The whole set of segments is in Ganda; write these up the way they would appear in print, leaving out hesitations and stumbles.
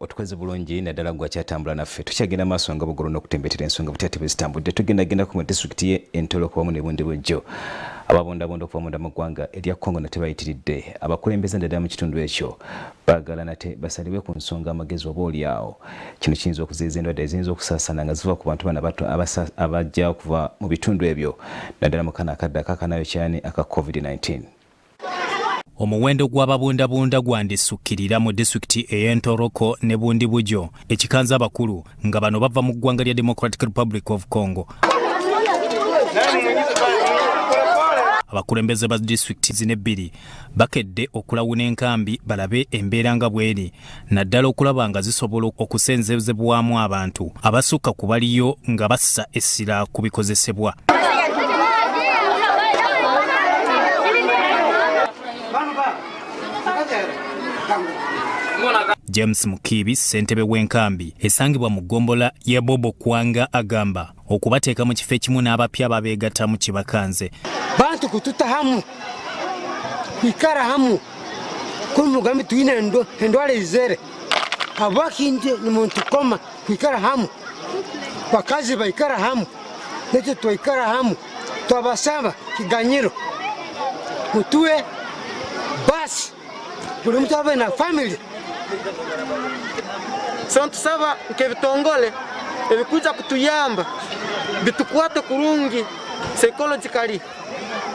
otukoze bulungi naddala gwa kyatambula naffe tukyagenda maaso nga bugolo n'okutembetera ensonga butyatebe zitambudde tugendagenda ku disitulikiti ye Entolo kubamu ne Bundi Bujjo ababondabonda okuva munda mu ggwanga erya Congo nate bayitiridde abakulembeze naddala mu kitundu ekyo baagala nate basalibwe ku nsonga amagezi oba oliawo kino kiyinza okuziyiza endwadde eziyinza okusaasaana nga ziva ku bantu bana bato abajja okuva mu bitundu ebyo naddala mu kana akadde akakanayo kyani aka COVID-19. Omuwendo gw'ababundabunda gwandisukkirira mu disitulikiti ey'Entoroko ne Bundi Bujjo ekikanza abakulu nga bano bava mu ggwanga lya Democratic Republic of Congo. Abakulembeze ba disitulikiti zino ebbiri bakedde okulawuna enkambi balabe embeera nga bweri naddala okulaba nga zisobola okusenzezebwamu abantu abasukka ku baliyo nga bassa essira ku bikozesebwa. James Mukibi ssentebe w'enkambi esangibwa mu ggombola ya Bobo Kwanga agamba okubateeka mu kifo ekimu n'abapya babeegattamu kibakanze. Bantu kututa hamu kwikara hamu kuri mugambi tuyina endwala izere abakindi ni muntu koma kwikara hamu bakazi baikara hamu nete twaikara hamu twabasaba kiganyiro mutuwe basi buli mtu abe na family. Tusaba nke bitongole ebikuja kutuyamba bitukwate kurungi psychologically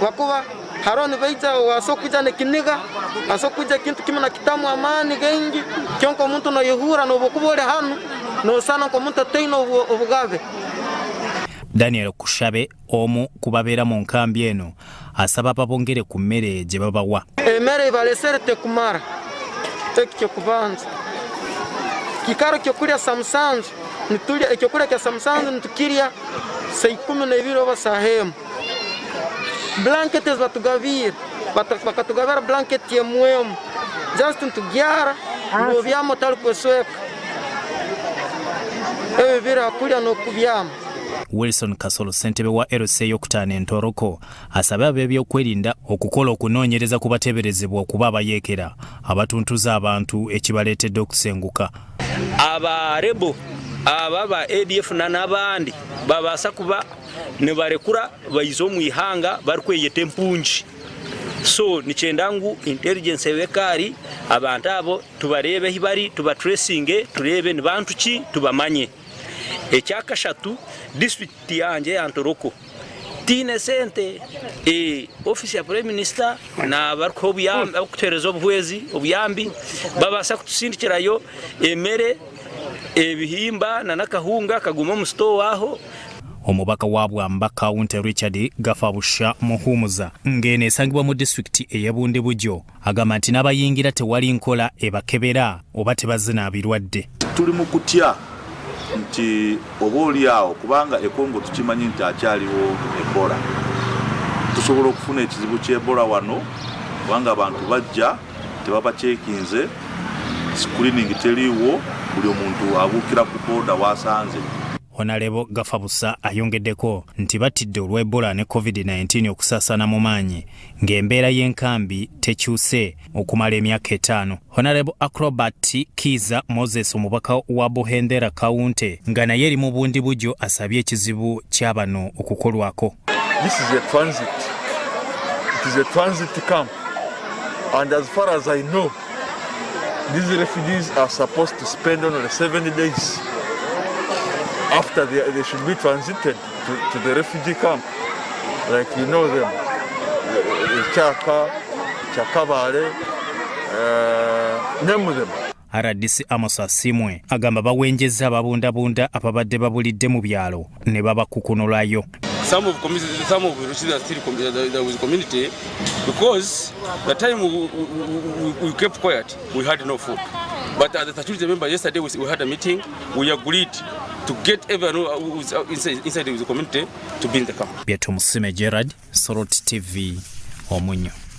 wakuba haroni baija wasokuja nekiniga asokuja kintu kimwe na kitamu amani gengi kyonko omuntu no yehura no bokubole hanu no sana ko omuntu teino obugave. Daniel Kushabe omu kubabeera mu nkambi eno asaba babongere ku mmere gye babawa. Emmere balesere tekumara tekyo kubanza kikaro kyokulya samusanzu nitulya ekyokulya kya samusanzu nitukirya saa 12 oba saa hemu. Blankets batugavira bakatugavira blanket yemwemu just ntugyara nobyamo tali kwesweka ebi bira kulya n'okubyama. Wilson Kasolo ssentebe wa LC y'okutaano Entoroko asaba ab'ebyokwerinda okukola okunoonyereza ku bateeberezebwa okuba abayeekera abatuntuza abantu ekibaleetedde okusenguka. Abarebo ababa ADF n'abandi babaasa kuba ne barekura bayize omu ihanga bari kweyeta empungi. So nicyendangu intelligence ewekari abantu abo tubarebe hibari tubatracinge turebe ni bantu ki tubamanye. Ekyakashatu district yanje ya Ntoroko tine sente office ya Prime Minister na barko obuyambi okutereza obuhwezi obuyambi babasa kutusindikirayo emere ebihimba na nakahunga kaguma mu store aho. Omubaka wa Bwamba County Richard Gafabusha Muhumuza ngene esangibwa mu district eya Bundi Bujjo agamba nti n'abayingira tewali nkola ebakebera oba tebazina birwadde. Tuli mu kutya nti oboolyawo kubanga ekongo tukimanyi nti akyaliwo Ebola tusobola okufuna ekizibu ky'Ebola wano kubanga abantu bajja tebabacekinze screening teriiwo buli omuntu abuukira ku boda wasanze. Honorable Gafabusa ayongeddeko nti batidde olwa Ebola ne COVID-19 okusaasaana mu maanyi ng'embeera y'enkambi tekyuse okumala emyaka 5. Honorable Acrobat Kiza Moses omubaka wa Buhendera County nga naye eri mu Bundi Bujjo asabye ekizibu ky'abano okukolwako. This is a transit. It is a transit camp. And as far as I know, these refugees are supposed to spend only 7 days. After they should be transited to the refugee camp, like you know them, Chaka, Chakabale, name them. RDC Amos Asimwe agamba bawenjeza ababundabunda ababadde babulidde mu byalo ne babakukunulayo. Some of Rwanda are still there was community because the time we kept quiet, we had no food. But as the security member yesterday we had a meeting, we agreed to get everyone who is inside the community to be in the camp. Bieto Musime Gerard, Sorot TV, Omunyo.